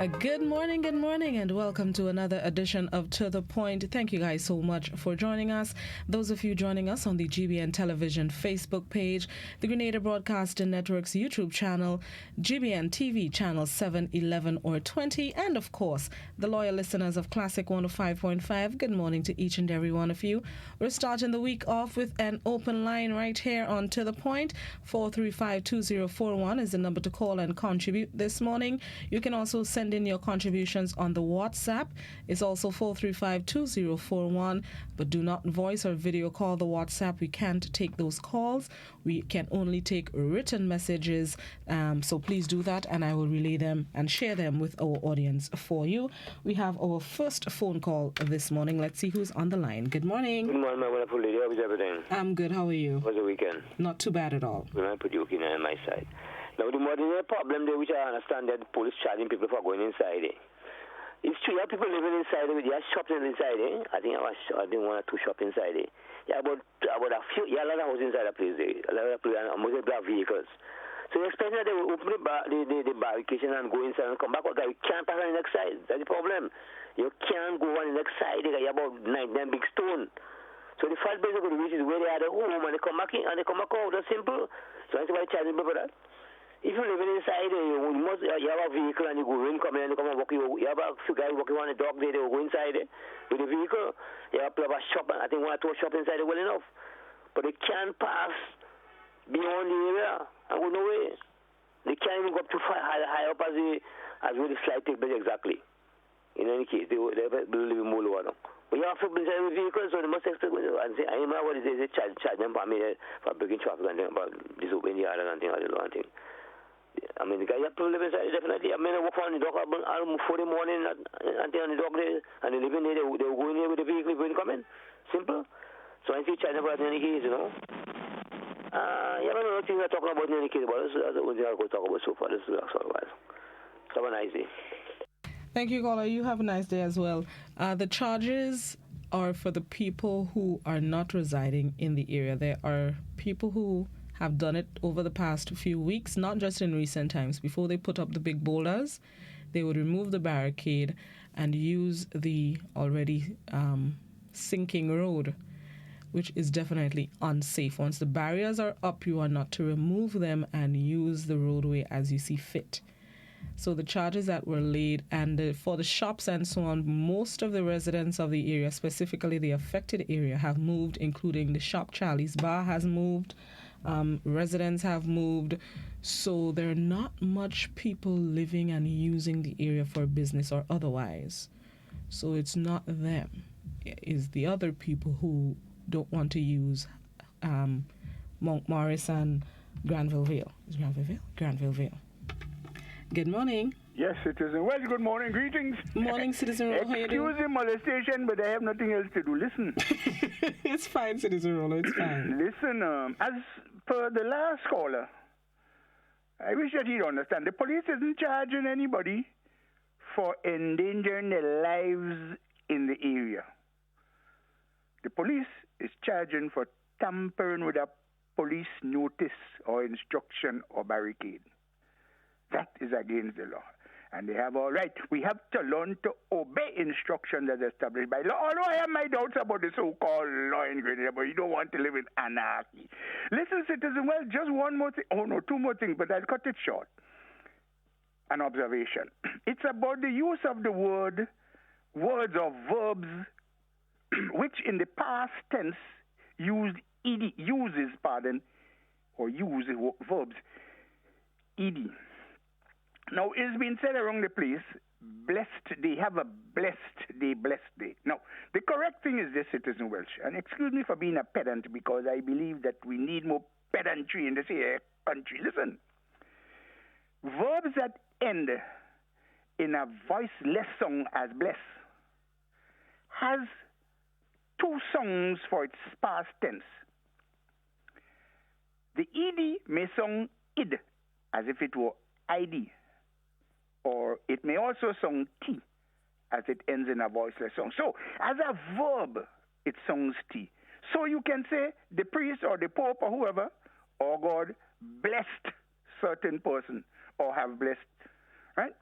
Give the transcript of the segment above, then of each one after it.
Good morning, and welcome to another edition of To The Point. Thank you guys so much for joining us. Those of you joining us on the GBN Television Facebook page, the Grenada Broadcasting Network's YouTube channel, GBN TV channel 7, 11, or 20, and of course, the loyal listeners of Classic 105.5, good morning to each and every one of you. We're starting the week off with an open line right here on To The Point. 435-2041 is the number to call and contribute this morning. You can also send in your contributions on the WhatsApp. It's also 435-2041, but do not voice or video call the WhatsApp. We can't take those calls. We can only take written messages, so please do that, and I will relay them and share them with our audience for you. We have our first phone call this morning. Let's see who's on the line. Good morning. Good morning, my wonderful lady. How is everything? I'm good. How are you? How was the weekend? Not too bad at all. We're pretty okay on my side. Now, the modern problem there, which I understand that the police charging people for going inside. It's true, you have people living inside. They have shops inside. I think I did one or two shops inside. Yeah, about a few, a lot of houses inside the place. A lot of people, and most of them have vehicles. So you're expecting that they will open the barricade and go inside and come back. Okay, you can't pass on the next side. That's the problem. You can't go on the next side. You have about 9 big stone. So the first place they're going to reach is where they are at home, and they come back in and they come back out. That's simple. So I think why charging people for that. If you're living inside, you have a vehicle and you go in, come in, and you come and walk. You have a few guys walking on the dog there, they will go inside with the vehicle. You have to have a shop, I think 1 or 2 shops inside well enough. But they can't pass beyond the area and go no way. They can't even go up too far, high up as where the slide takes place exactly. In any case, they live in more lower now. But you have to be inside with vehicles, so they must expect and say, I don't know what it is, they charge them for me for breaking traffic and things, about disobeying the order and things, all the law and things. I mean, the guy have to live inside, definitely. I mean, I walk on the dog I'll 4 in the morning and they're on the dog there, and they live in there, they will go in there with the vehicle when they come in. Simple. So I see China for in any case, you know. Yeah, but another thing we're talking about in any case, but that's the only thing I'll go talk about so far. This is otherwise. Have a nice day. Thank you, caller. You have a nice day as well. The charges are for the people who are not residing in the area. There are people who have done it over the past few weeks, not just in recent times. Before they put up the big boulders, they would remove the barricade and use the already sinking road, which is definitely unsafe. Once the barriers are up, you are not to remove them and use the roadway as you see fit. So the charges that were laid, and for the shops and so on, most of the residents of the area, specifically the affected area, have moved, including the shop Charlie's Bar has moved. Residents have moved, so there are not much people living and using the area for business or otherwise. So it's not them, it's the other people who don't want to use Mount Morris and Granville Vale. Is Granville Vale? Granville Vale. Good morning. Yes, Citizen Welsh, good morning, greetings. Morning, Citizen Roller. How you doing? Excuse the molestation, but I have nothing else to do. Listen. It's fine, Citizen Roller, it's fine. Listen, as per the last caller, I wish that he'd understand. The police isn't charging anybody for endangering their lives in the area. The police is charging for tampering with a police notice or instruction or barricade. That is against the law. And they have all right. We have to learn to obey instructions as established by law. Although I have my doubts about the so-called law in Grenada, but you don't want to live in anarchy. Listen, citizen, well, just one more thing. Oh, no, 2 more things, but I'll cut it short. An observation. It's about the use of the words or verbs, which in the past tense uses verbs, ed. Now, it's been said around the place, blessed day, have a blessed day. Now, the correct thing is this, Citizen Welsh, and excuse me for being a pedant because I believe that we need more pedantry in this country. Listen, verbs that end in a voiceless song as bless has 2 songs for its past tense. The ed may song id as if it were id. Or it may also sound T as it ends in a voiceless song. So, as a verb, it sounds T. So you can say the priest or the pope or whoever, or God blessed certain person or have blessed, right?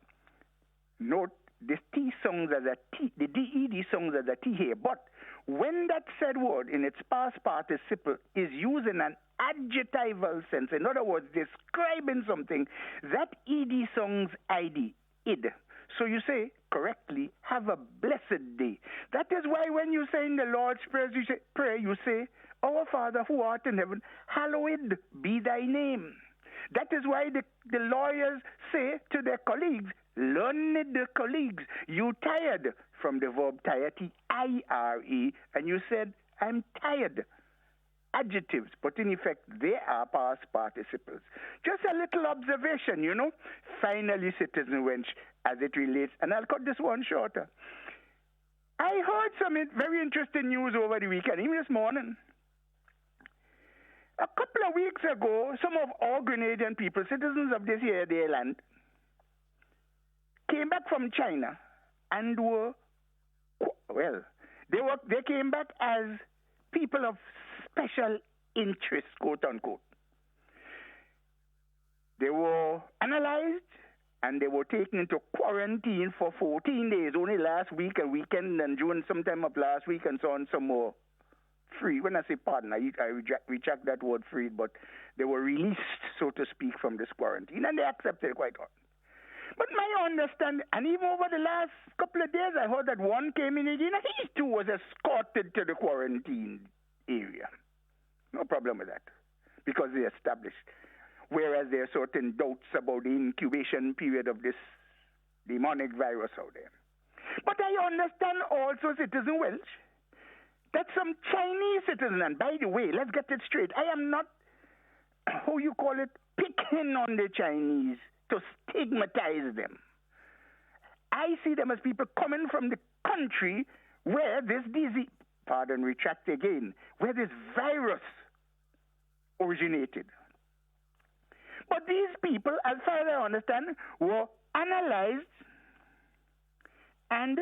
note this T sounds as a T, the DED sounds as a T here. But when that said word in its past participle is used in an adjectival sense, in other words, describing something, that ED sounds ID, id. So you say correctly, have a blessed day. That is why when you say in the Lord's Prayer, you say, Our Father who art in heaven, hallowed be thy name. That is why the lawyers say to their colleagues, learned colleagues, you tired, from the verb tired, T-I-R-E, and you said, I'm tired. Adjectives, but in effect, they are past participles. Just a little observation, Finally, Citizen Welsh, as it relates, and I'll cut this one shorter. I heard some very interesting news over the weekend, even this morning. A couple of weeks ago, some of our Grenadian people, citizens of this here, their land, came back from China and they came back as people of special interest, quote unquote. They were analyzed and they were taken into quarantine for 14 days, only last week, a weekend, and June, sometime of last week, and so on, some more. Free. When I say pardon, I retract that word free, but they were released, so to speak, from this quarantine, and they accepted it quite well. But my understanding, and even over the last couple of days, I heard that one came in again, and he too was escorted to the quarantine area. No problem with that, because they established. Whereas there are certain doubts about the incubation period of this demonic virus out there. But I understand also, Citizen Welsh, that some Chinese citizens, and by the way, let's get it straight, I am not, picking on the Chinese to stigmatize them. I see them as people coming from the country where this disease, where this virus originated. But these people, as far as I understand, were analyzed and,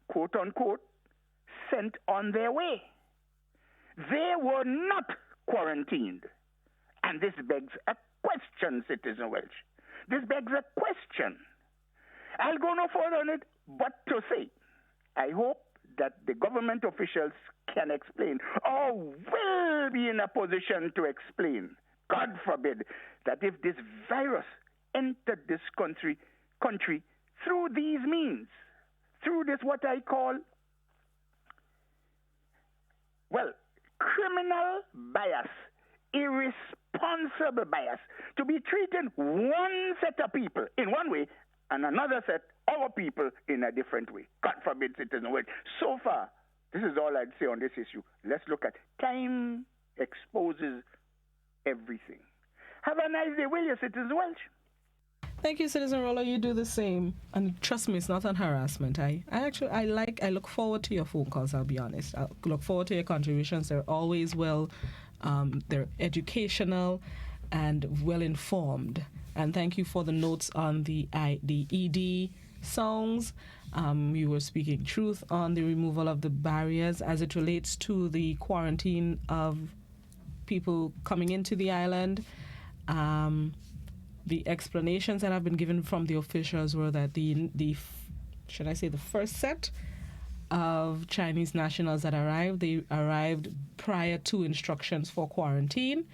quote unquote, sent on their way. They were not quarantined. And this begs a question, Citizen Welsh. This begs a question. I'll go no further on it, but to say, I hope that the government officials can explain, or will be in a position to explain, God forbid, that if this virus entered this country through these means, through this what I call, criminal bias, irresponsible bias, to be treating one set of people in one way and another set, our people, in a different way. God forbid, Citizen Welsh. So far, this is all I'd say on this issue. Let's look at time exposes everything. Have a nice day, will you, Citizen Welsh? Thank you, Citizen Rollo. You do the same. And trust me, it's not an harassment. I look forward to your phone calls, I'll be honest. I look forward to your contributions. They're always they're educational and well-informed. And thank you for the notes on the ED songs. You were speaking truth on the removal of the barriers as it relates to the quarantine of people coming into the island. The explanations that have been given from the officials were that the first set of Chinese nationals that arrived, they arrived prior to instructions for quarantine.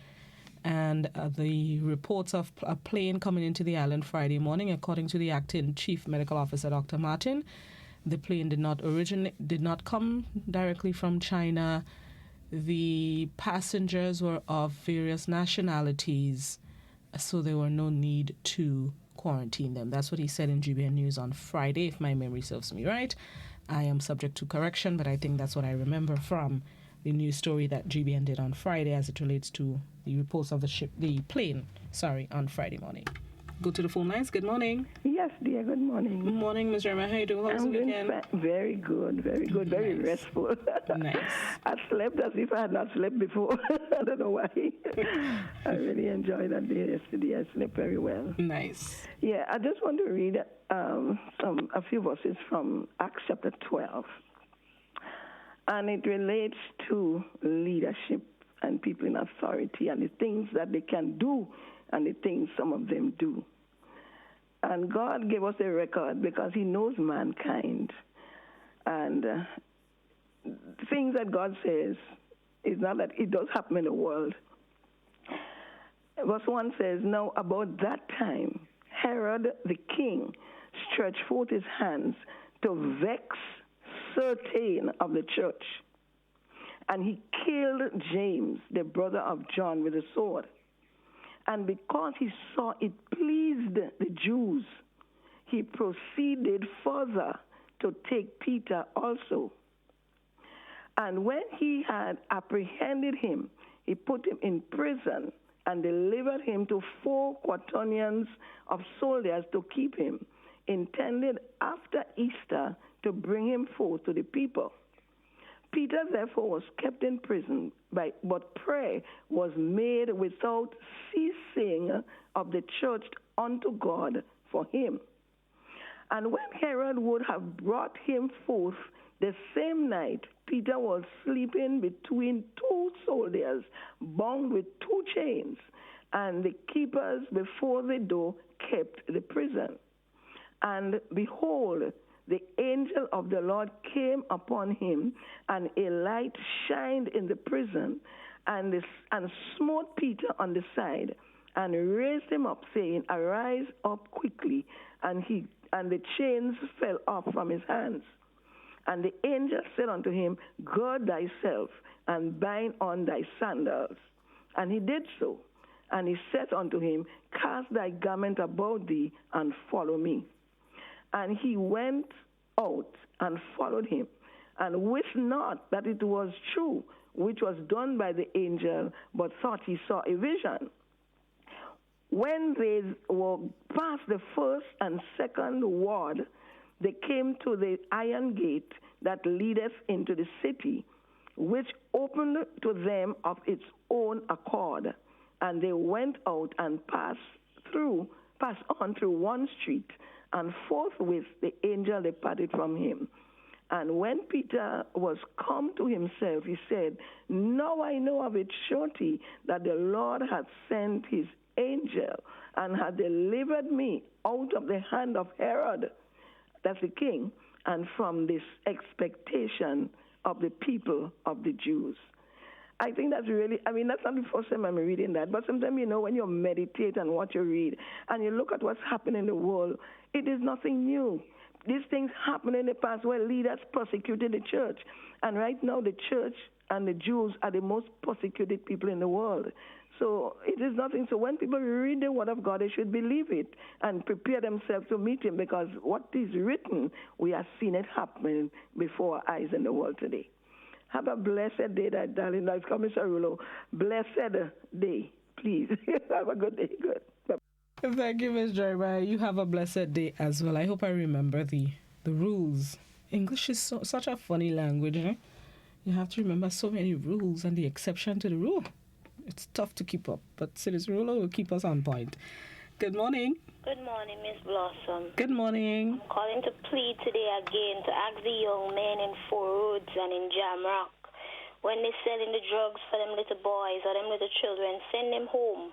And the reports of a plane coming into the island Friday morning, according to the acting chief medical officer, Dr. Martin, the plane did not come directly from China. The passengers were of various nationalities, so there were no need to quarantine them. That's what he said in GBN News on Friday, if my memory serves me right. I am subject to correction, but I think that's what I remember from the news story that GBN did on Friday as it relates to the reports of the plane, on Friday morning. Go to the phone lines. Good morning. Yes, dear. Good morning. Good morning, Ms. Rema. How are you doing? How was the weekend? Very good, very good, very restful. Nice. I slept as if I had not slept before. I don't know why. I really enjoyed that day yesterday. I slept very well. Nice. Yeah, I just want to read a few verses from Acts chapter 12. And it relates to leadership and people in authority and the things that they can do and the things some of them do. And God gave us a record because he knows mankind. And things that God says is not that it does happen in the world. Verse 1 says, now about that time, Herod the king stretched forth his hands to vex certain of the church. And he killed James, the brother of John, with a sword. And because he saw it pleased the Jews, he proceeded further to take Peter also. And when he had apprehended him, he put him in prison and delivered him to 4 quaternions of soldiers to keep him, intended after Easter to bring him forth to the people. Peter therefore was kept in prison, but prayer was made without ceasing of the church unto God for him. And when Herod would have brought him forth the same night, Peter was sleeping between 2 soldiers, bound with 2 chains, and the keepers before the door kept the prison. And behold, the angel of the Lord came upon him, and a light shined in the prison, and smote Peter on the side, and raised him up, saying, arise up quickly. And the chains fell off from his hands. And the angel said unto him, gird thyself, and bind on thy sandals. And he did so. And he said unto him, cast thy garment about thee, and follow me. And he went out and followed him, and wist not that it was true, which was done by the angel, but thought he saw a vision. When they were past the first and second ward, they came to the iron gate that leadeth into the city, which opened to them of its own accord. And they went out and passed on through one street, and forthwith the angel departed from him. And when Peter was come to himself, he said, now I know of it surely that the Lord hath sent his angel, and hath delivered me out of the hand of Herod, that's the king, and from this expectation of the people of the Jews. I think that's really, that's not the first time I'm reading that, but sometimes, when you meditate on what you read and you look at what's happening in the world, it is nothing new. These things happened in the past where leaders persecuted the church. And right now, the church and the Jews are the most persecuted people in the world. So it is nothing. So when people read the Word of God, they should believe it and prepare themselves to meet Him, because what is written, we have seen it happening before our eyes in the world today. Have a blessed day, darling. Now it's coming, Sarulo. Blessed day, please. Have a good day. Good. Bye. Thank you, Ms. Jeremiah. You have a blessed day as well. I hope I remember the rules. English is such a funny language, eh? You have to remember so many rules and the exception to the rule. It's tough to keep up, but Silas Ruler will keep us on point. Good morning. Good morning, Miss Blossom. Good morning. I'm calling to plead today again to ask the young men in Four Roads and in Jamrock, when they're selling the drugs for them little boys or them little children, send them home.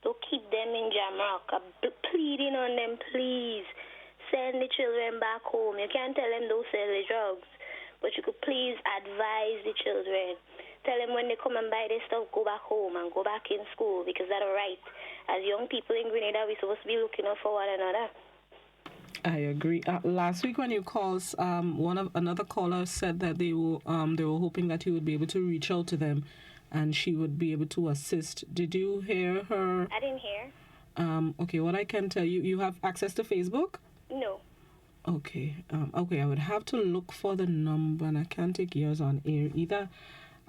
Don't keep them in Jamrock. I'm pleading on them, please. Send the children back home. You can't tell them don't sell the drugs, but you could please advise the children. Tell them when they come and buy their stuff, go back home and go back in school, because that's right. As young people in Grenada, we're supposed to be looking out for one another. I agree. Last week when you called, another caller said that they were hoping that you would be able to reach out to them, and she would be able to assist. Did you hear her? I didn't hear. Okay, what I can tell you, you have access to Facebook? No. Okay. I would have to look for the number, and I can't take yours on air either.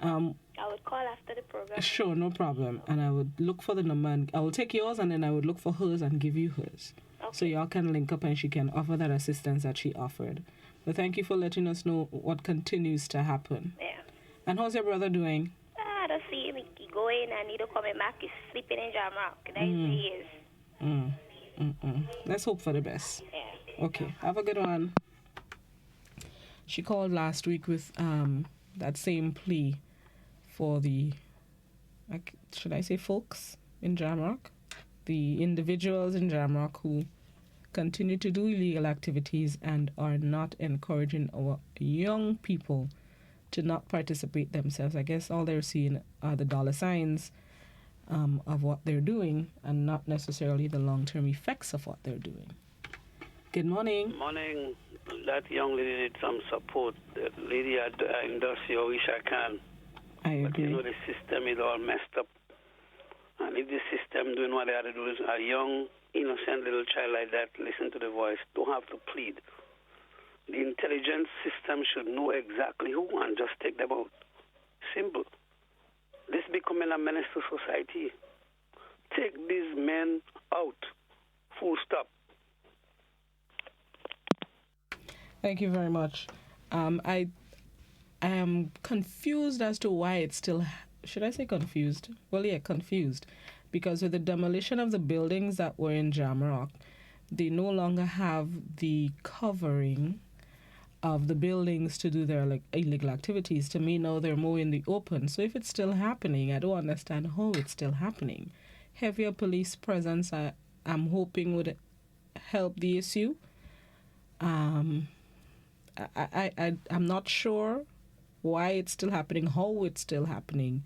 I would call after the program. Sure, no problem. And I would look for the number, and I will take yours, and then I would look for hers and give you hers. Okay. So y'all can link up and she can offer that assistance that she offered. But thank you for letting us know what continues to happen. Yeah. And how's your brother doing? I don't see him. He going and he don't coming back. He's sleeping in Jamrock. That's where he is. Let's hope for the best. Yeah. Okay, have a good one. She called last week with that same plea for the, should I say folks in Jamrock? The individuals in Jamrock who continue to do illegal activities and are not encouraging our young people to not participate themselves. I guess all they're seeing are the dollar signs of what they're doing and not necessarily the long-term effects of what they're doing. Good morning. Morning. That young lady needs some support. The lady at Industry, I wish I can. I agree. But the system is all messed up. And if the system doing what they have to do is a young, innocent little child like that, listen to the voice, don't have to plead. The intelligence system should know exactly who and just take them out. Simple. This becoming a menace to society. Take these men out. Full stop. Thank you very much. I am confused as to why it's still... Should I say confused? Well, yeah, confused. Because with the demolition of the buildings that were in Jamrock, they no longer have the covering of the buildings to do their illegal activities. To me, now they're more in the open. So if it's still happening, I don't understand how it's still happening. Heavier police presence, I'm hoping, would help the issue. I'm not sure why it's still happening, how it's still happening.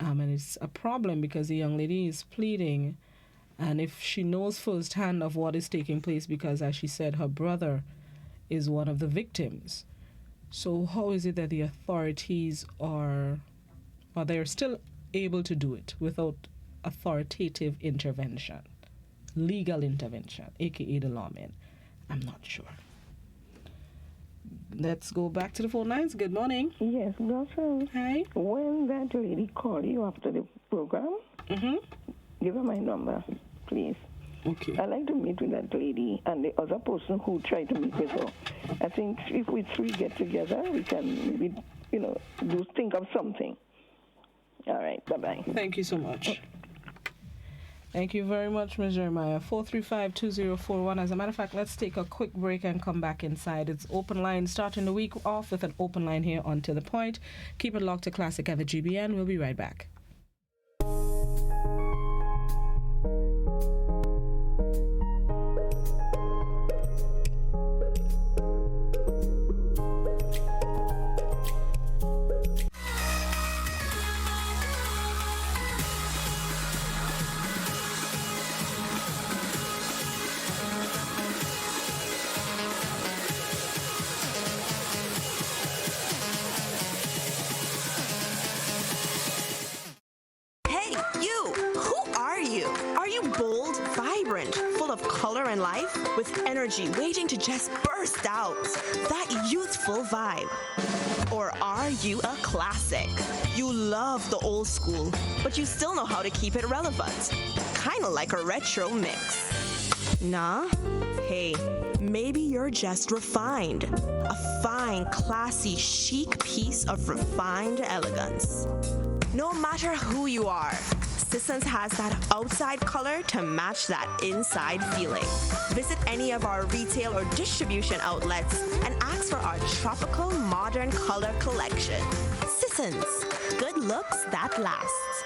And it's a problem because the young lady is pleading. And if she knows firsthand of what is taking place, because as she said, her brother is one of the victims. So how is it that the authorities they're still able to do it without authoritative intervention, legal intervention, aka the lawmen? I'm not sure. Let's go back to the phone lines. Good morning. Yes, Gossel. Hi. When that lady called you after the program, give her my number, please. Okay. I'd like to meet with that lady and the other person who tried to meet with her. I think if we three get together, we can maybe, think of something. All right. Bye-bye. Thank you so much. Thank you very much, Ms. Jeremiah. 435-2041. As a matter of fact, let's take a quick break and come back inside. It's open line, starting the week off with an open line here on To The Point. Keep it locked to Classic and the GBN. We'll be right back. With energy waiting to just burst out. That youthful vibe. Or are you a classic? You love the old school, but you still know how to keep it relevant. Kinda like a retro mix. Nah? Hey, maybe you're just refined. A fine, classy, chic piece of refined elegance. No matter who you are, Sissons has that outside color to match that inside feeling. Visit any of our retail or distribution outlets and ask for our tropical modern color collection. Sissons, good looks that last.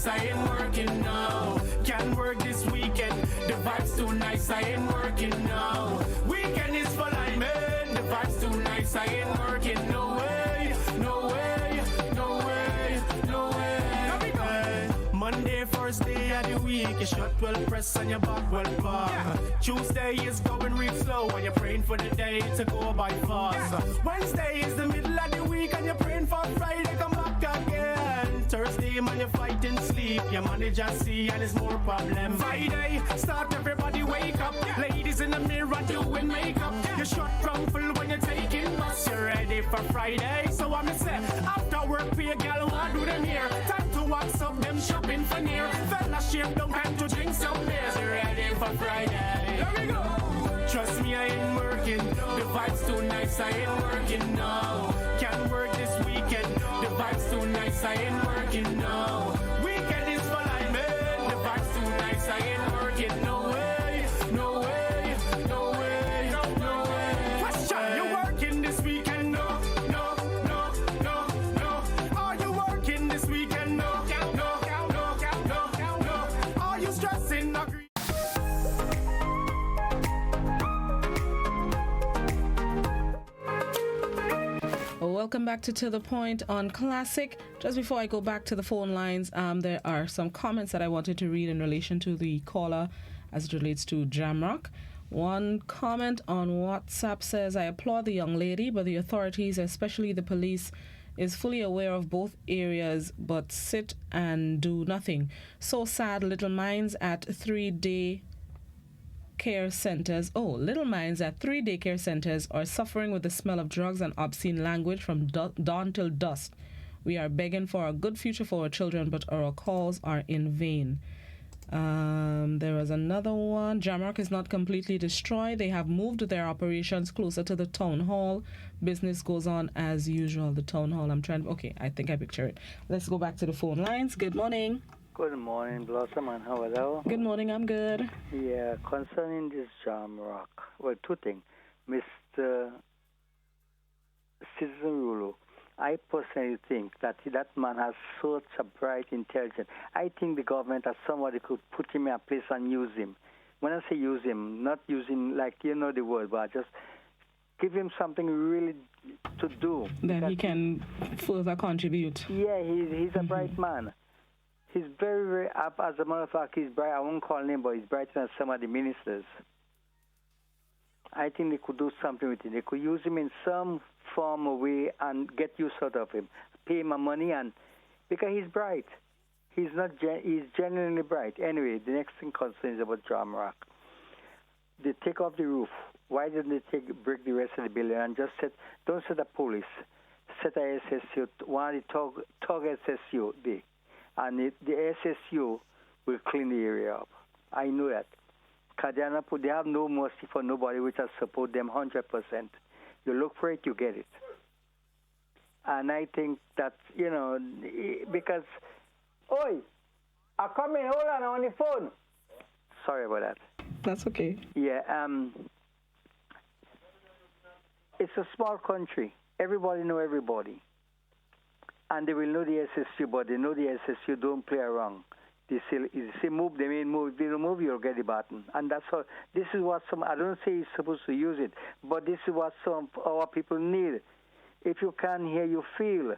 I ain't working now. Can't work this weekend. The vibe's too nice. I ain't working now. Weekend is for like man. The vibe's too nice. I ain't working. No way. No way. No way. No way. Monday, first day of the week. You shut well press and your back well park. Tuesday is going real slow and you're praying for the day to go by fast. Wednesday is the middle of the week and you're praying for Friday come back again. Thursday, man, you're fighting sleep. Your manager see and it's more problem. Friday, start everybody wake up. Ladies in the mirror doing makeup. You're short from full when you're taking bus. You're ready for Friday. So I'm say, after work, pay a girl, what do them here? Time to wax up them shopping for near. Fellowship, don't time to drink some beers. Ready for Friday. Here we go. Trust me, I ain't working. The vibe's too nice, I ain't working, no. Can't work this weekend. The vibe's too nice, I ain't working, no. Weekend is for life, man. The vibe's too nice, I ain't working, no way, no way, no way, no way. Question, you working this weekend? No, no, no, no, no. Are you working this weekend? No, no, no, no, no, no. Are you stressing? Agree? Welcome back to The Point on Classic. Just before I go back to the phone lines, there are some comments that I wanted to read in relation to the caller as it relates to Jamrock. One comment on WhatsApp says, I applaud the young lady, but the authorities, especially the police, is fully aware of both areas but sit and do nothing. So sad. Little minds at 3 day care centers. Little minds at 3 daycare centers are suffering with the smell of drugs and obscene language from dawn till dusk. We are begging for a good future for our children, but our calls are in vain. There was another one. Jamrock is not completely destroyed. They have moved their operations closer to the town hall. Business goes on as usual. The town hall. Okay, I think I picture it. Let's go back to the phone lines. Good morning. Good morning, Blossom, and how are you? Good morning, I'm good. Yeah, concerning this Jamrock, well, two things. Mr. Citizen Rulu, I personally think that man has such a bright intelligence. I think the government has somebody could put him in a place and use him. When I say use him, not using like you know the word, but just give him something really to do. Then he can further contribute. Yeah, he's a bright man. He's very, very up. As a matter of fact, he's bright. I won't call him, but he's brighter than some of the ministers. I think they could do something with him. They could use him in some form or way and get use out of him. Pay him money, and because he's bright. He's genuinely bright. Anyway, the next thing concerns about Jamrock. They take off the roof. Why didn't they break the rest of the building and just don't set a police, set a SSU, one of the tug SSU there. And the SSU will clean the area up. I know that. They have no mercy for nobody, which I support them 100%. You look for it, you get it. And I think that, because, oi, I come in, hold on the phone. Sorry about that. That's okay. Yeah, it's a small country. Everybody know everybody. And they will know the SSU, but they know the SSU don't play around. They say move, they may move. If they don't move, you'll get the button. And that's all. This is what I don't say you're supposed to use it, but this is what some of our people need. If you can't hear, you feel.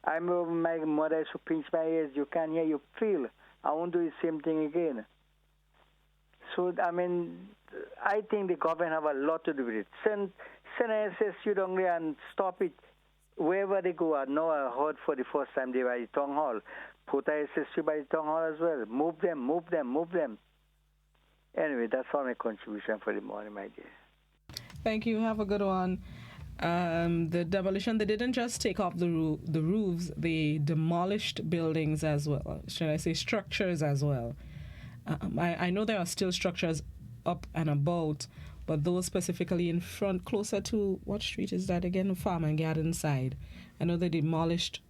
I remember my mother used to pinch my ears. You can't hear, you feel. I won't do the same thing again. So, I think the government have a lot to do with it. Send an SSU down there and stop it. Wherever they go, I know I heard for the first time they were at the town hall. Put a SSU by the town hall as well. Move them. Anyway, that's all my contribution for the morning, my dear. Thank you. Have a good one. The demolition, they didn't just take off the roofs, they demolished buildings as well. Should I say structures as well? I know there are still structures up and about, but those specifically in front, closer to, what street is that again? Farm and Garden side. I know they demolished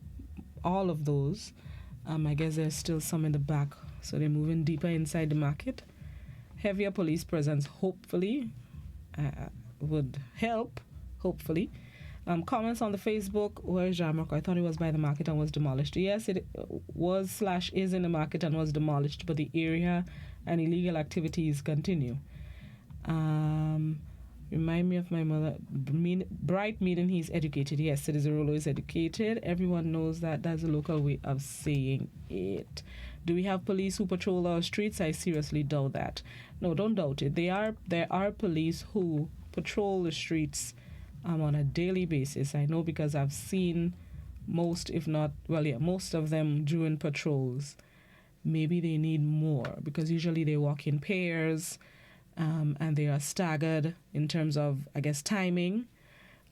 all of those. I guess there's still some in the back, so they're moving deeper inside the market. Heavier police presence, hopefully, would help, hopefully. Comments on the Facebook, where's Jamrock? I thought it was by the market and was demolished. Yes, it was/is in the market and was demolished, but the area and illegal activities continue. Remind me of my mother. Bright meaning he's educated. Yes, Citizen Rolo is educated. Everyone knows that. That's a local way of saying it. Do we have police who patrol our streets? I seriously doubt that. No, don't doubt it. There are police who patrol the streets on a daily basis. I know because I've seen most of them during patrols. Maybe they need more because usually they walk in pairs. And they are staggered in terms of, I guess, timing.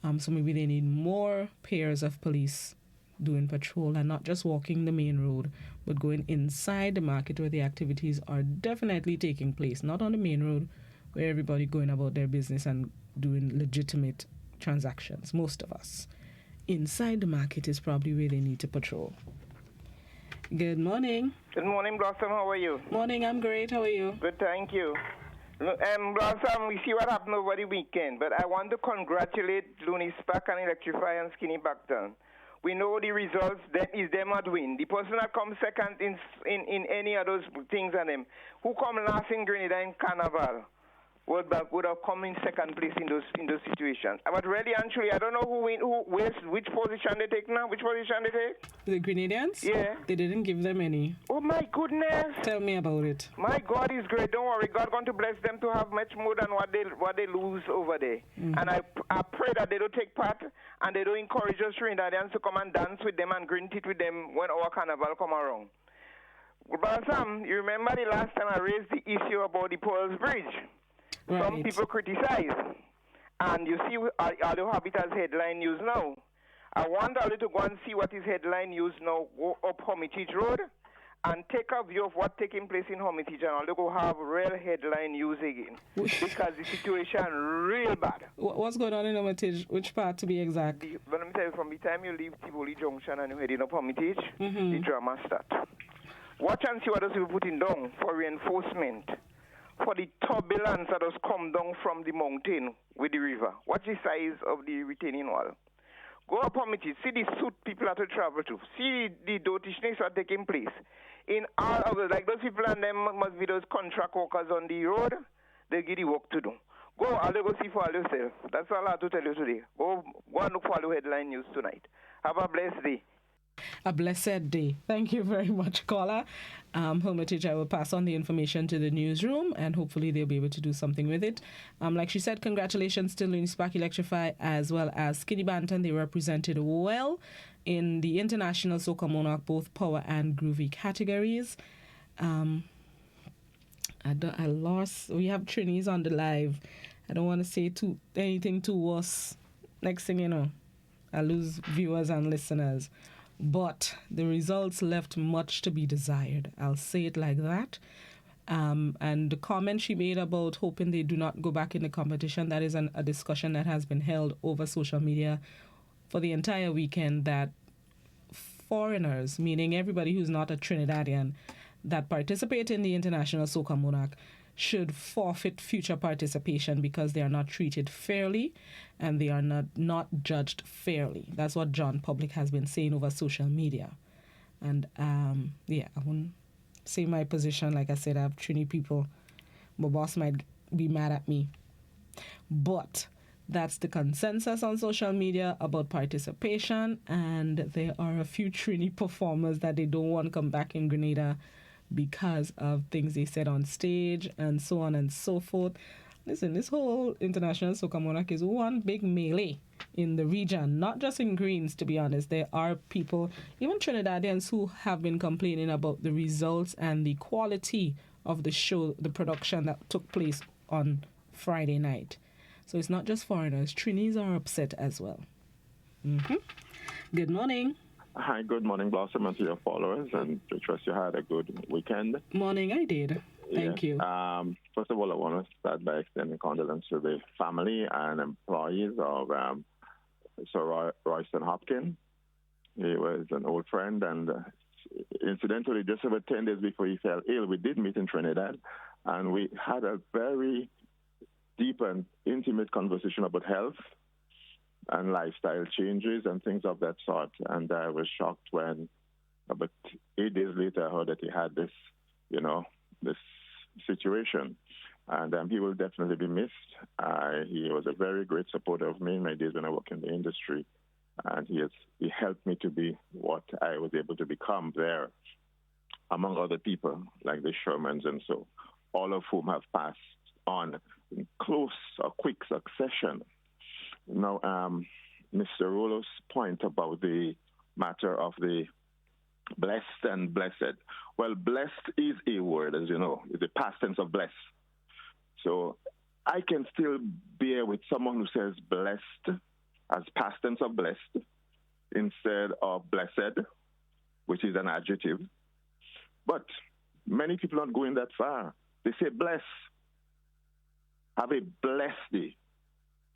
So maybe they need more pairs of police doing patrol and not just walking the main road, but going inside the market where the activities are definitely taking place, not on the main road where everybody going about their business and doing legitimate transactions. Most of us. Inside the market is probably where they need to patrol. Good morning. Good morning, Blossom. How are you? Morning, I'm great. How are you? Good, thank you. Blossom, we see what happened over the weekend, but I want to congratulate Looney Spark and Electrify and Skinny Backdown. We know the results, that is them not win. The person that comes second in any of those things and them, who come last in Grenada in Carnival, would have come in second place in those situations. But really and truly, I don't know which position they take now. Which position they take? The Grenadians? Yeah. They didn't give them any. Oh my goodness. Tell me about it. My God is great. Don't worry. God going to bless them to have much more than what they lose over there. Mm-hmm. And I pray that they don't take part and they don't encourage us Trinidadians to come and dance with them and grin teeth with them when our carnival come around. But Sam, you remember the last time I raised the issue about the Pearls Bridge? Right. Some people criticize, and you see Aldo have it as headline news now. I want Aldo to go and see what is headline news now, go up Hermitage Road, and take a view of what's taking place in Hermitage, and Aldo go have real headline news again, because the situation real bad. What's going on in Hermitage? Which part, to be exact? Let me tell you, from the time you leave Tivoli Junction and you're heading up Hermitage, the drama starts. Watch and see what those people putting down for reinforcement. For the turbulence that has come down from the mountain with the river. Watch the size of the retaining wall. Go up on it, see the suit people have to travel to. See the dotishness that are taking place. In all of it, like those people and them must be those contract workers on the road, they give the work to do. Go see for all yourself. That's all I have to tell you today. Go and look for the headline news tonight. Have a blessed day. A blessed day. Thank you very much, caller. Hermitage, I will pass on the information to the newsroom and hopefully they'll be able to do something with it. Like she said, congratulations to Looney Spark Electrify as well as Skinny Banton. They represented well in the International Soca Monarch, both power and groovy categories. I lost. We have Trinis on the live. I don't want to say anything too worse. Next thing you know, I lose viewers and listeners. But the results left much to be desired. I'll say it like that. And the comment she made about hoping they do not go back in the competition, that is a discussion that has been held over social media for the entire weekend, that foreigners, meaning everybody who's not a Trinidadian, that participate in the International Soca Monarch should forfeit future participation because they are not treated fairly and they are not judged fairly. That's what John Public has been saying over social media. And I won't say my position. Like I said, I have Trini people. My boss might be mad at me. But that's the consensus on social media about participation, and there are a few Trini performers that they don't want to come back in Grenada because of things they said on stage and so on and so forth. Listen, this whole International Soca Monarch is one big melee in the region, not just in Greens, to be honest. There are people, even Trinidadians, who have been complaining about the results and the quality of the show, the production that took place on Friday night. So it's not just foreigners. Trinis are upset as well. Good morning. Hi, good morning, Blossom, and to your followers, and I trust you had a good weekend. Morning, I did. Thank you. First of all, I want to start by extending condolence to the family and employees of Sir Royston Hopkins. He was an old friend, and incidentally, just about 10 days before he fell ill, we did meet in Trinidad, and we had a very deep and intimate conversation about health and lifestyle changes and things of that sort. And I was shocked when about 8 days later I heard that he had this, this situation. And he will definitely be missed. He was a very great supporter of me in my days when I worked in the industry. And he helped me to be what I was able to become there, among other people like the Shermans and so, all of whom have passed on in close or quick succession. Now, Mr. Rolo's point about the matter of the blessed and blessed. Well, blessed is a word, as you know. It's the past tense of bless. So I can still bear with someone who says blessed as past tense of blessed instead of blessed, which is an adjective. But many people aren't going that far. They say bless. Have a blessed day,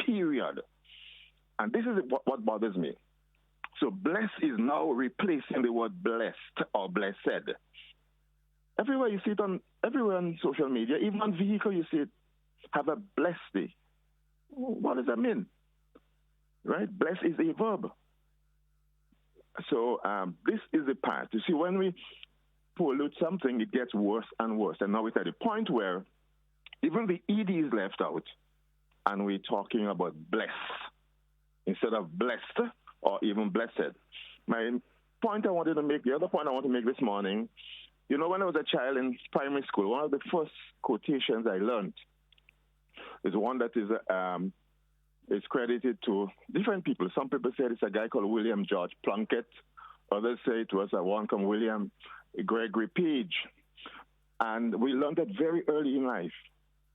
period. And this is what bothers me. So bless is now replacing the word blessed or blessed. Everywhere you see it everywhere on social media, even on vehicle you see it, have a blessed day. What does that mean? Right? Bless is a verb. So this is the part. You see, when we pollute something, it gets worse and worse. And now we're at the point where even the ED is left out, and we're talking about bless instead of blessed or even blessed. My point I wanted to make, the other point I want to make this morning, you know, when I was a child in primary school, one of the first quotations I learned is one that is credited to different people. Some people said it's a guy called William George Plunkett. Others say it was one from William Gregory Page. And we learned that very early in life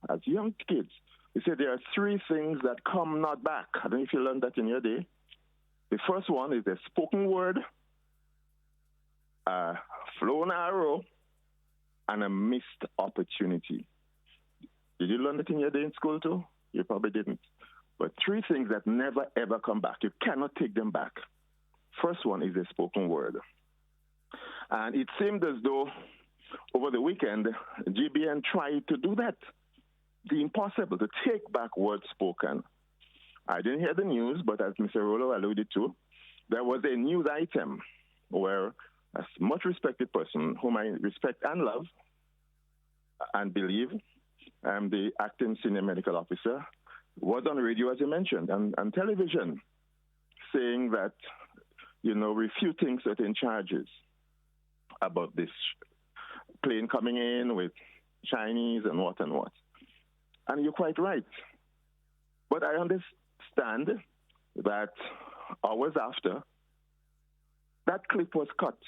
as young kids. He said there are three things that come not back. I don't know if you learned that in your day. The first one is the spoken word, a flown arrow, and a missed opportunity. Did you learn that in your day in school too? You probably didn't. But three things that never, ever come back. You cannot take them back. First one is the spoken word. And it seemed as though over the weekend, GBN tried to do that. The impossible, to take back words spoken. I didn't hear the news, but as Mr. Rollo alluded to, there was a news item where a much respected person whom I respect and love and believe, the acting senior medical officer, was on radio, as you mentioned, and television, saying that, you know, refuting certain charges about this plane coming in with Chinese and what and what. And you're quite right. But I understand that hours after, that clip was cut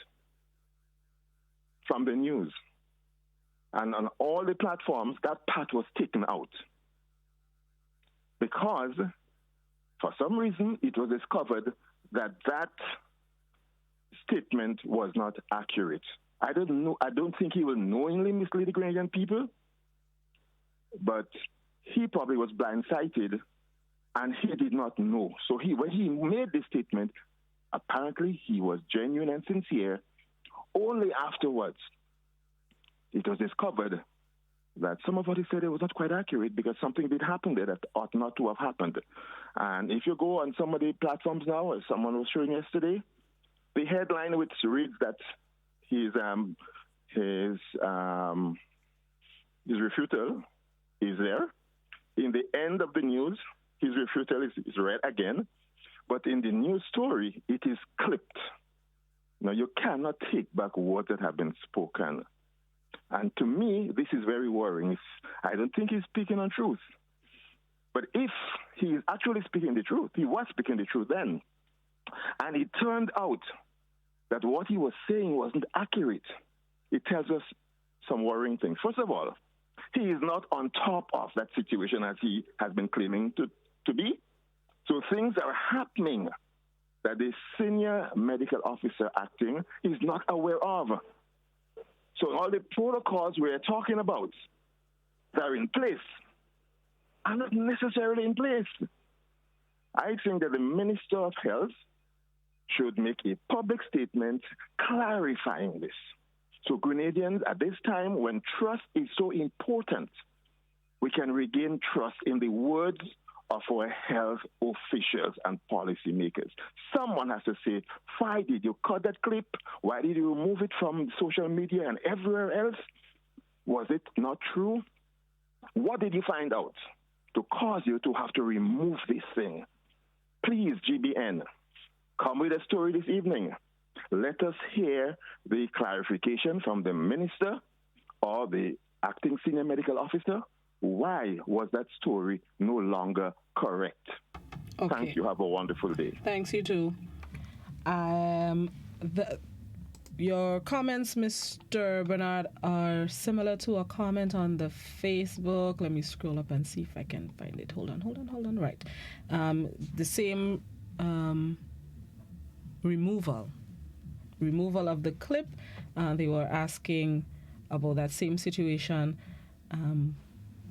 from the news. And on all the platforms, that part was taken out. Because, for some reason, it was discovered that that statement was not accurate. I don't think he will knowingly mislead the Grenadian people, but he probably was blindsided and he did not know. So when he made this statement, apparently he was genuine and sincere. Only afterwards, it was discovered that some of what he said was not quite accurate because something did happen there that ought not to have happened. And if you go on some of the platforms now, as someone was showing yesterday, the headline which reads that his refutal is there. In the end of the news, his refutal is read again. But in the news story, it is clipped. Now, you cannot take back words that have been spoken. And to me, this is very worrying. I don't think he's speaking on truth. But if he is actually speaking the truth, he was speaking the truth then, and it turned out that what he was saying wasn't accurate, it tells us some worrying things. First of all, he is not on top of that situation as he has been claiming to be. So things are happening that the senior medical officer acting is not aware of. So all the protocols we're talking about that are in place are not necessarily in place. I think that the Minister of Health should make a public statement clarifying this. So Grenadians, at this time when trust is so important, we can regain trust in the words of our health officials and policymakers. Someone has to say, why did you cut that clip? Why did you remove it from social media and everywhere else? Was it not true? What did you find out to cause you to have to remove this thing? Please, GBN, come with a story this evening. Let us hear the clarification from the minister or the acting senior medical officer. Why was that story no longer correct? Okay. Thank you. Have a wonderful day. Thanks, you too. Your comments, Mr. Bernard, are similar to a comment on the Facebook. Let me scroll up and see if I can find it. Hold on. Right. The same removal of the clip. They were asking about that same situation.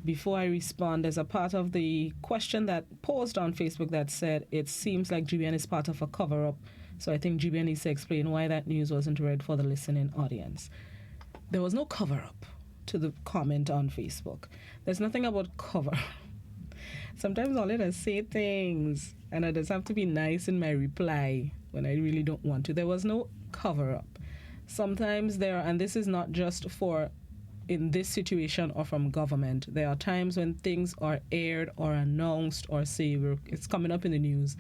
Before I respond, there's a part of the question that posed on Facebook that said it seems like GBN is part of a cover-up. So I think GBN needs to explain why that news wasn't read for the listening audience. There was no cover-up to the comment on Facebook. There's nothing about cover. Sometimes all it is say things, and I just have to be nice in my reply when I really don't want to. There was no cover-up. Sometimes there, and this is not just for in this situation or from government, there are times when things are aired or announced or say it's coming up in the news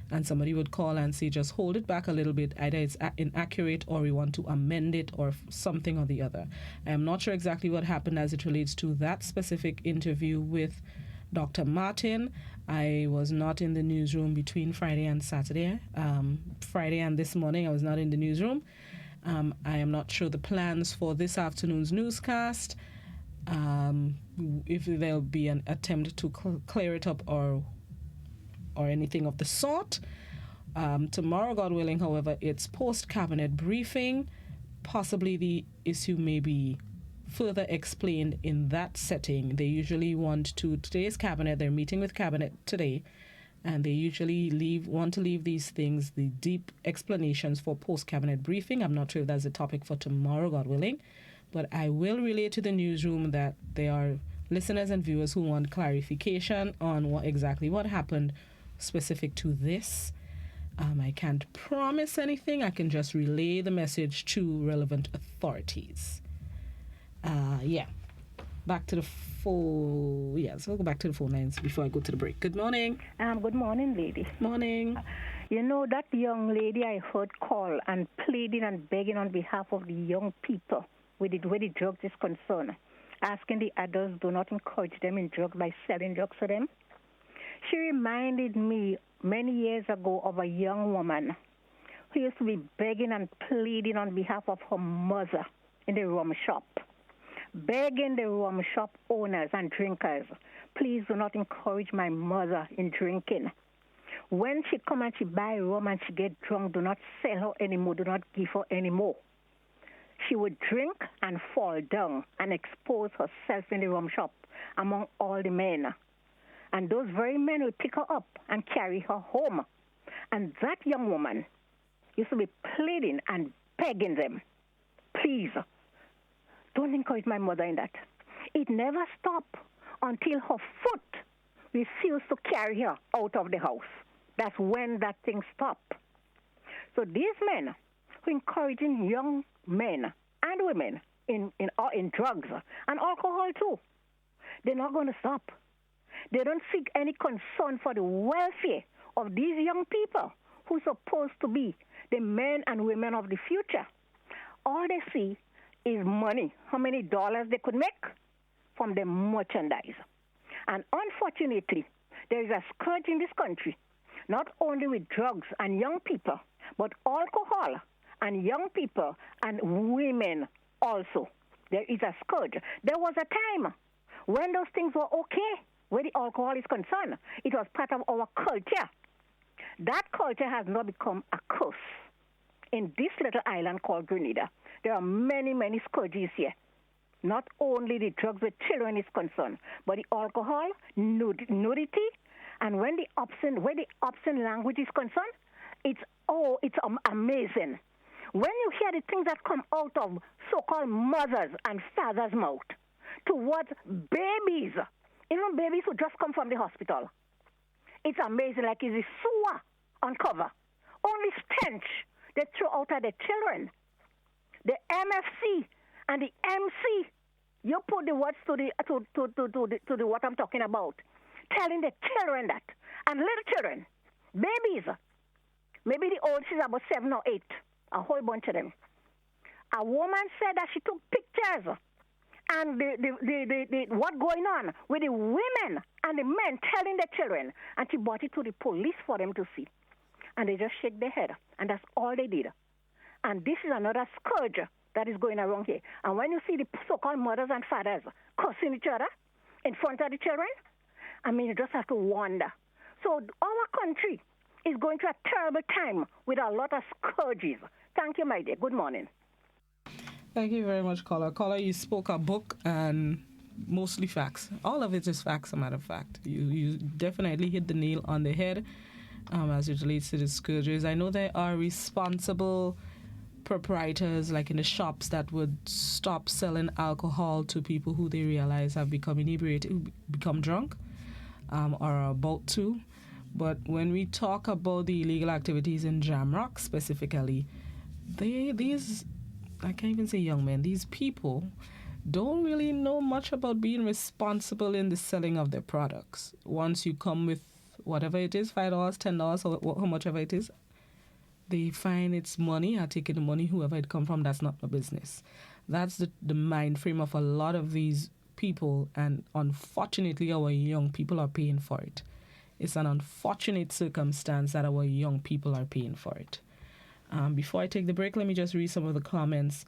and somebody would call and say just hold it back a little bit, either it's inaccurate or we want to amend it or something or the other. I am not sure exactly what happened as it relates to that specific interview with Dr. Martin. I was not in the newsroom between Friday and Saturday. Friday and this morning I was not in the newsroom. I am not sure the plans for this afternoon's newscast, if there'll be an attempt to clear it up or anything of the sort. Tomorrow, God willing, however, it's post-cabinet briefing. Possibly the issue may be further explained in that setting. They usually want to, today's cabinet, they're meeting with cabinet today, and they usually want to leave these things, the deep explanations, for post-cabinet briefing. I'm not sure if that's a topic for tomorrow, God willing, but I will relay to the newsroom that there are listeners and viewers who want clarification on what happened specific to this. I can't promise anything. I can just relay the message to relevant authorities. Back to the phone. Yes, we'll go back to the phone lines before I go to the break. Good morning. Good morning, lady. Morning. That young lady I heard call and pleading and begging on behalf of the young people where the drugs is concerned, asking the adults do not encourage them in drugs by selling drugs to them. She reminded me many years ago of a young woman who used to be begging and pleading on behalf of her mother in the rum shop, begging the rum shop owners and drinkers, please do not encourage my mother in drinking. When she come and she buy rum and she get drunk, do not sell her anymore, do not give her anymore. She would drink and fall down and expose herself in the rum shop among all the men. And those very men would pick her up and carry her home. And that young woman used to be pleading and begging them, please, don't encourage my mother in that. It never stopped until her foot refused to carry her out of the house. That's when that thing stopped. So these men who are encouraging young men and women in drugs and alcohol too, they're not going to stop. They don't seek any concern for the welfare of these young people who are supposed to be the men and women of the future. All they see is money, how many dollars they could make from the merchandise. And unfortunately, there is a scourge in this country, not only with drugs and young people, but alcohol and young people and women also. There is a scourge. There was a time when those things were okay, where the alcohol is concerned. It was part of our culture. That culture has now become a curse. In this little island called Grenada, there are many, many scourges here. Not only the drugs with children is concerned, but the alcohol, nudity, and when the obscene language is concerned, it's amazing. When you hear the things that come out of so-called mothers and fathers' mouth towards babies, even babies who just come from the hospital, it's amazing, like it's a sewer on cover. Only stench they throw out at the children. The MFC and the MC, you put the words to the what I'm talking about, telling the children that, and little children, babies, maybe the oldest is about 7 or 8, a whole bunch of them. A woman said that she took pictures and the what going on with the women and the men telling the children, and she brought it to the police for them to see. And they just shake their head, and that's all they did. And this is another scourge that is going around here. And when you see the so-called mothers and fathers cursing each other in front of the children, I mean, you just have to wonder. So our country, is going through a terrible time with a lot of scourges. Thank you, my dear. Good morning. Thank you very much, caller. Caller, you spoke a book and mostly facts. All of it is facts, a matter of fact. You definitely hit the nail on the head as it relates to the scourges. I know there are responsible proprietors, like in the shops, that would stop selling alcohol to people who they realize have become inebriated, who become drunk or are about to. But when we talk about the illegal activities in Jamrock specifically, these, I can't even say young men, these people don't really know much about being responsible in the selling of their products. Once you come with whatever it is, $5, $10, or how much ever it is, they find it's money, are taking the money, whoever it come from, that's not my business. That's the mind frame of a lot of these people, and unfortunately our young people are paying for it. It's an unfortunate circumstance that our young people are paying for it. Before I take the break, let me just read some of the comments.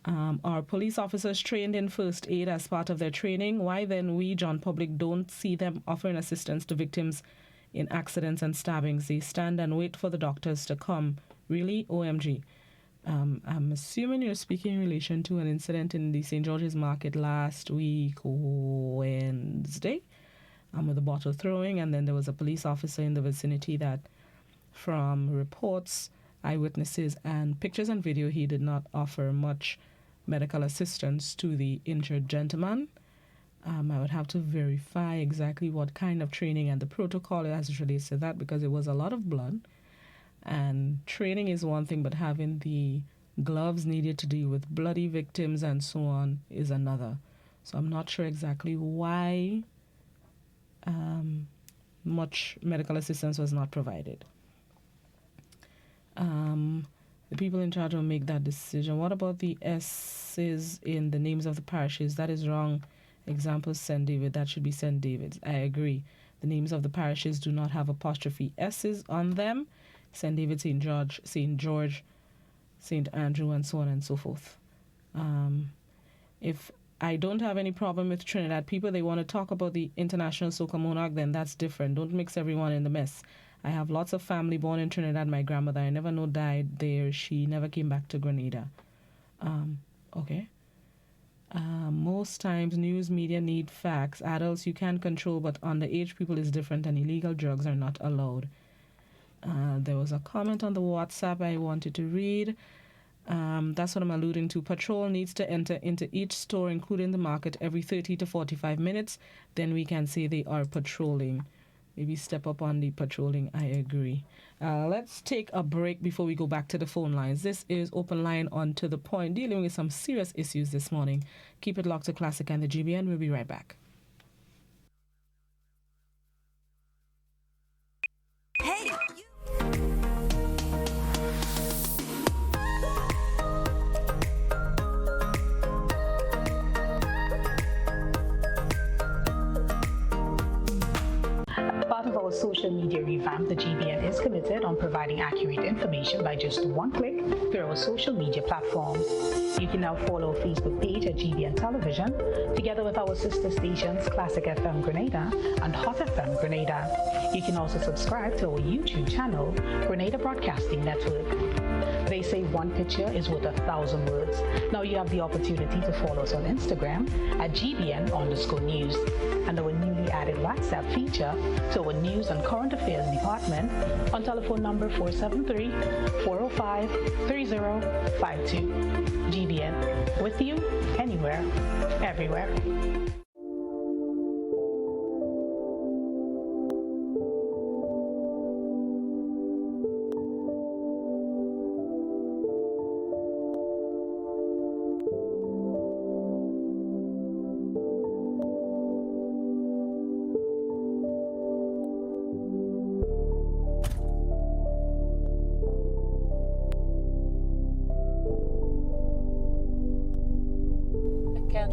Are police officers trained in first aid as part of their training? Why then we, John Public, don't see them offering assistance to victims in accidents and stabbings? They stand and wait for the doctors to come. Really? OMG. I'm assuming you're speaking in relation to an incident in the St. George's Market last week, Wednesday, with a bottle throwing, and then there was a police officer in the vicinity that, from reports, eyewitnesses, and pictures and video, he did not offer much medical assistance to the injured gentleman. I would have to verify exactly what kind of training and the protocol as it relates to that, because it was a lot of blood. And training is one thing, but having the gloves needed to deal with bloody victims and so on is another. So I'm not sure exactly why much medical assistance was not provided. The people in charge will make that decision. What about the S's in the names of the parishes? That is wrong. Example, St. David. That should be St. David's. I agree. The names of the parishes do not have apostrophe S's on them. St. David, St. George, St. Andrew, and so on and so forth. If I don't have any problem with Trinidad people, they want to talk about the International Soca Monarch, then that's different. Don't mix everyone in the mess. I have lots of family born in Trinidad. My grandmother, I never know, died there. She never came back to Grenada. Okay. Most times news media need facts. Adults you can control, but underage people is different, and illegal drugs are not allowed. There was a comment on the WhatsApp I wanted to read. That's what I'm alluding to. Patrol needs to enter into each store, including the market, every 30 to 45 minutes. Then we can say they are patrolling. Maybe step up on the patrolling. I agree. Let's take a break before we go back to the phone lines. This is Open Line on To The Point, dealing with some serious issues this morning. Keep it locked to Classic and the GBN. We'll be right back. Hey! Part of our social media revamp, the GBN is committed on providing accurate information by just one click through our social media platforms. You can now follow our Facebook page at GBN Television, together with our sister stations Classic FM Grenada and Hot FM Grenada. You can also subscribe to our YouTube channel, Grenada Broadcasting Network. They say one picture is worth 1,000 words. Now you have the opportunity to follow us on Instagram at GBN_news, and our newly added WhatsApp feature to our news and current affairs department on telephone number 473-405-3052. GBN, with you, anywhere, everywhere.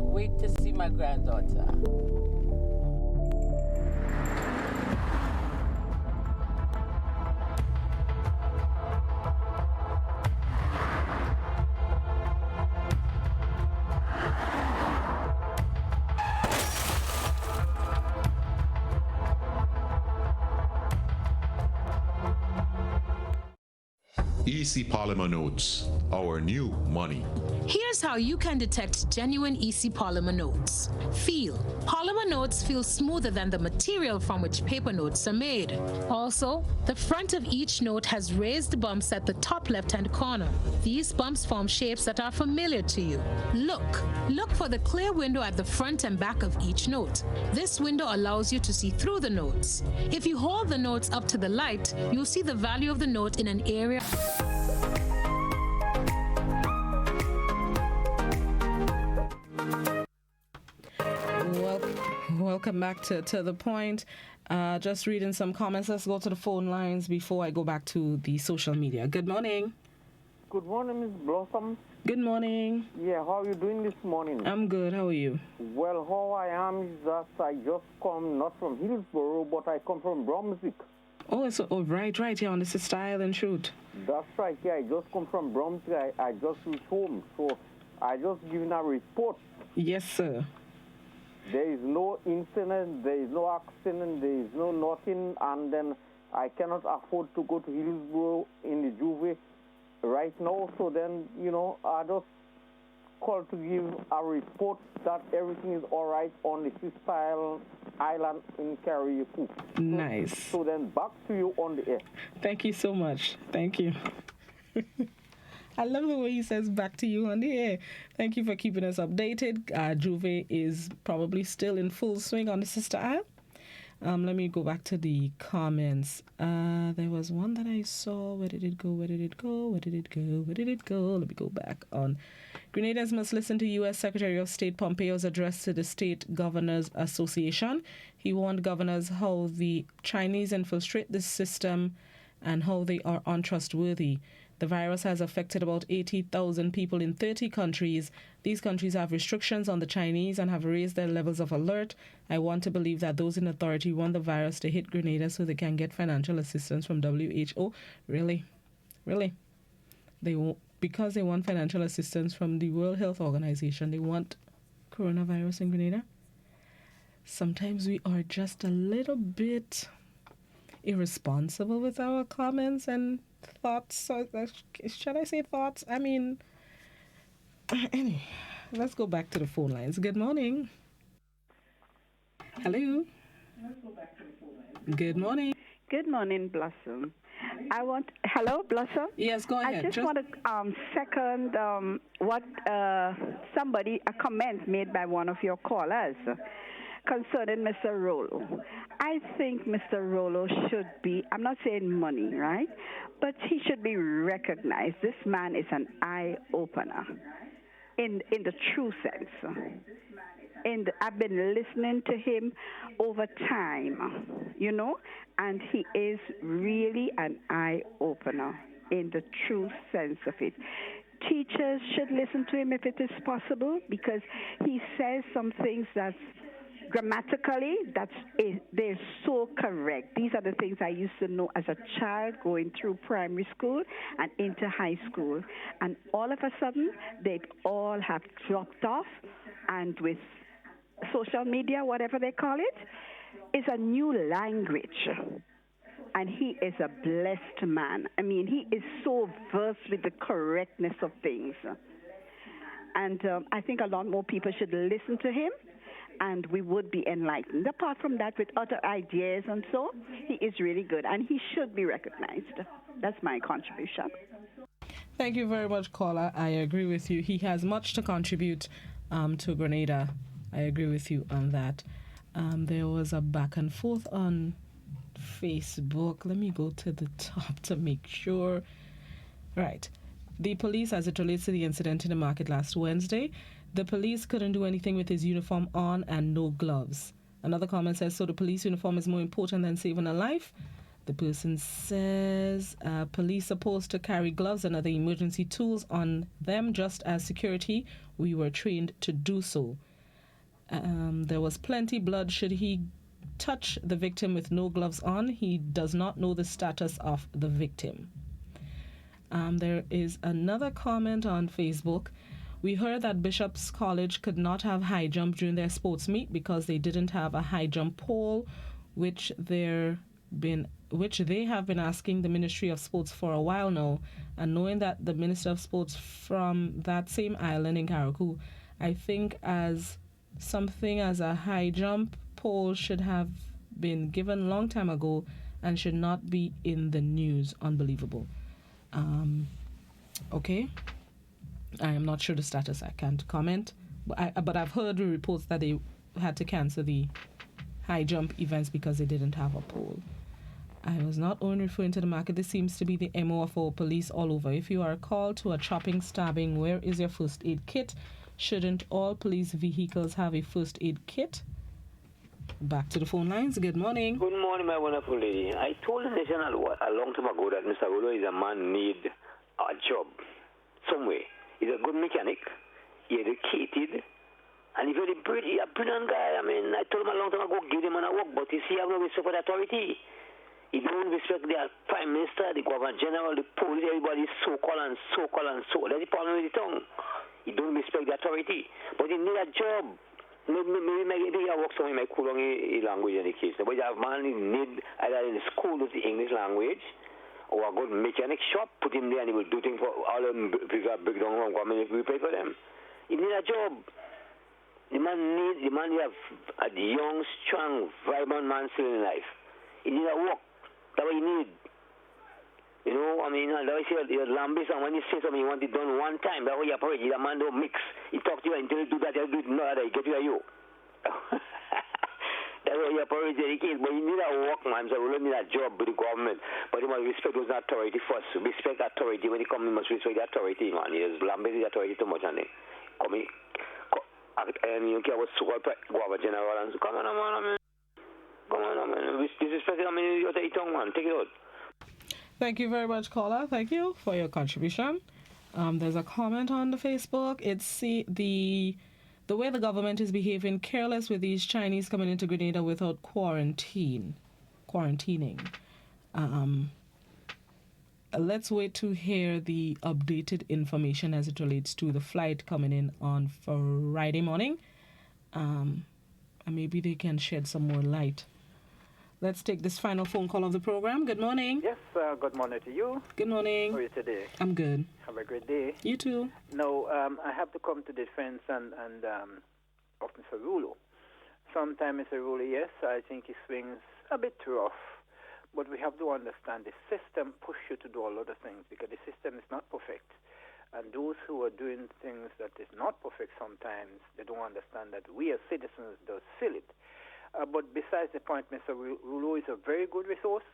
Wait to see my granddaughter. EC Polymer Notes, our new money. Here's how you can detect genuine EC polymer notes. Feel. Polymer notes feel smoother than the material from which paper notes are made. Also, the front of each note has raised bumps at the top left-hand corner. These bumps form shapes that are familiar to you. Look for the clear window at the front and back of each note. This window allows you to see through the notes. If you hold the notes up to the light, you'll see the value of the note in an area. Welcome back to The Point. Just reading some comments. Let's go to the phone lines before I go back to the social media. Good morning. Good morning, Ms. Blossom. Good morning. Yeah, how are you doing this morning? I'm good. How are you? Well, how I am is that I just come not from Hillsborough, but I come from Brunswick. Oh, right. Yeah, on the Sister Island shoot. That's right. Yeah, I just come from Brunswick. I just reached home, so I just given a report. Yes, sir. There is no incident, there is no accident, there is no nothing, and then I cannot afford to go to Hillsborough in the Juve right now, so then, I just called to give a report that everything is all right on the Sister Island in Carriacou. Nice. So then back to you on the air. Thank you so much. Thank you. I love the way he says back to you on the air. Thank you for keeping us updated. Juve is probably still in full swing on the Sister Isle. Let me go back to the comments. There was one that I saw. Where did it go? Let me go back on. Grenadians must listen to U.S. Secretary of State Pompeo's address to the State Governors Association. He warned governors how the Chinese infiltrate this system and how they are untrustworthy. The virus has affected about 80,000 people in 30 countries. These countries have restrictions on the Chinese and have raised their levels of alert. I want to believe that those in authority want the virus to hit Grenada so they can get financial assistance from WHO. Really? Because they want financial assistance from the World Health Organization, they want coronavirus in Grenada? Sometimes we are just a little bit irresponsible with our comments and thoughts. Should I say thoughts? I mean, anyway, let's go back to the phone lines. Good morning. Hello. Good morning. Good morning, Blossom. Hello, Blossom? Yes, go ahead. I just want to second what a comment made by one of your callers concerning Mr. Rollo. I think Mr. Rollo should be, I'm not saying money, right? But he should be recognized. This man is an eye-opener in the true sense. And I've been listening to him over time, and he is really an eye-opener in the true sense of it. Teachers should listen to him if it is possible, because he says some things that's grammatically, they're so correct. These are the things I used to know as a child going through primary school and into high school. And all of a sudden, they all have dropped off, and with social media, whatever they call it, is a new language. And he is a blessed man. I mean, he is so versed with the correctness of things. And I think a lot more people should listen to him, and we would be enlightened. Apart from that, with other ideas and so, he is really good, and he should be recognized. That's my contribution. Thank you very much, caller. I agree with you. He has much to contribute to Grenada. I agree with you on that. There was a back and forth on Facebook. Let me go to the top to make sure. Right. The police, as it relates to the incident in the market last Wednesday, the police couldn't do anything with his uniform on and no gloves. Another comment says, so the police uniform is more important than saving a life? The person says, police supposed to carry gloves and other emergency tools on them just as security. We were trained to do so. There was plenty blood. Should he touch the victim with no gloves on? He does not know the status of the victim. There is another comment on Facebook. We heard that Bishop's College could not have high jump during their sports meet because they didn't have a high jump pole, which their they have been asking the Ministry of Sports for a while now, and knowing that the Minister of Sports from that same island in Karakou, I think as something as a high jump pole should have been given long time ago and should not be in the news. Unbelievable. Okay. I am not sure the status. I can't comment. But I've heard reports that they had to cancel the high jump events because they didn't have a pole. I was not only referring to the market. This seems to be the MO of our police all over. If you are called to a chopping, stabbing, where is your first aid kit? Shouldn't all police vehicles have a first aid kit? Back to the phone lines. Good morning. Good morning, my wonderful lady. I told the nation a long time ago that Mr. Rolo is a man need a job somewhere. He's a good mechanic. He educated. And he's a brilliant guy. I mean, I told him a long time ago, give him a work, but you see, I have no respect for the authority. He don't respect the Prime Minister, the Governor General, the police, everybody so-called and so-called and so. That's the problem with the tongue. He don't respect the authority. But he need a job. Maybe I work somewhere in my cool language in the case. But you have man need either in the school with the English language or a good mechanic shop, put him there and he will do things for all them big down home community, we pay for them. He need a job. The man have a young, strong, vibrant man still in life. He need a work. That's what you need. You know, I mean, that's why you say you're lambis, and when you say something, you want it done one time. That's why you operate. The man don't mix. He talk to you until you do that, he'll do it another day. He get you a you. That's why you operate the case. But you need a work, man. So you don't need a job with the government. But you must respect those authority first. Respect authority. When you come, you must respect the authority, man. You're lambis the authority too much, and they come in. And you care about so-called Governor General and so. Come on, man. Come on, man. Disrespect, I mean, you're the tongue, man. Take it out. Thank you very much, caller. Thank you for your contribution. There's a comment on the Facebook. It's the way the government is behaving careless with these Chinese coming into Grenada without quarantining. Let's wait to hear the updated information as it relates to the flight coming in on Friday morning. And maybe they can shed some more light. Let's take this final phone call of the program. Good morning. Yes, good morning to you. Good morning. How are you today? I'm good. Have a great day. You too. No, I have to come to defense and of Mr. Rulo. Sometimes Mr. Rulo, yes, I think he swings a bit rough. But we have to understand the system push you to do a lot of things because the system is not perfect. And those who are doing things that is not perfect sometimes, they don't understand that we as citizens does feel it. But besides the point, Mr. Rulo is a very good resource.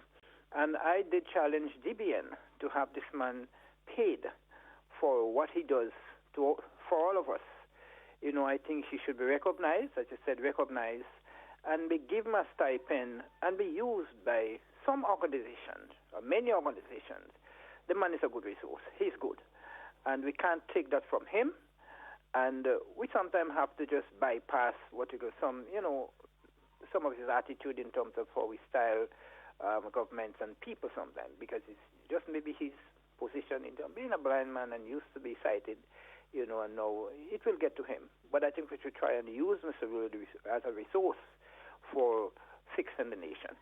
And I did challenge GBN to have this man paid for what he does for all of us. You know, I think he should be recognized, as you said, recognized, and be given a stipend and be used by some organizations, or many organizations. The man is a good resource. He's good. And we can't take that from him. And we sometimes have to just bypass some of his attitude in terms of how we style governments and people sometimes, because it's just maybe his position in terms of being a blind man and used to be sighted, and now it will get to him. But I think we should try and use Mr. Rulo as a resource for fixing the nation.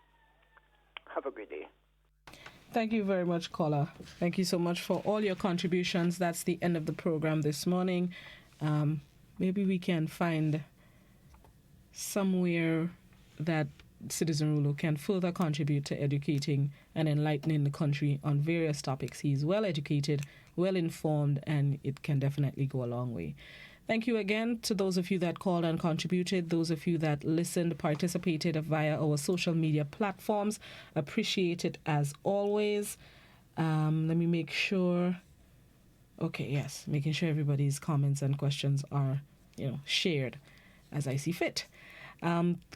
Have a great day. Thank you very much, caller. Thank you so much for all your contributions. That's the end of the program this morning. Maybe we can find somewhere that Citizen Rulo can further contribute to educating and enlightening the country on various topics. He's well educated, well informed, and it can definitely go a long way. Thank you again to those of you that called and contributed, those of you that listened, participated via our social media platforms. Appreciate it as always. Let me make sure. Okay, yes, making sure everybody's comments and questions are, shared as I see fit.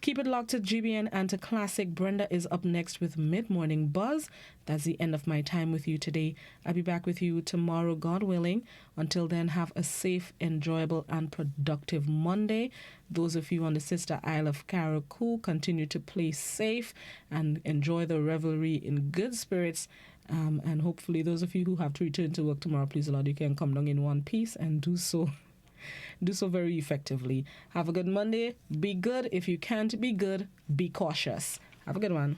Keep it locked to GBN and to Classic. Brenda is up next with Mid-Morning Buzz. That's the end of my time with you today. I'll be back with you tomorrow, God willing. Until then, have a safe, enjoyable, and productive Monday. Those of you on the sister Isle of Karakou, continue to play safe and enjoy the revelry in good spirits. And hopefully those of you who have to return to work tomorrow, please Lord, you can come down in one piece and do so very effectively. Have a good Monday. Be good. If you can't be good, be cautious. Have a good one.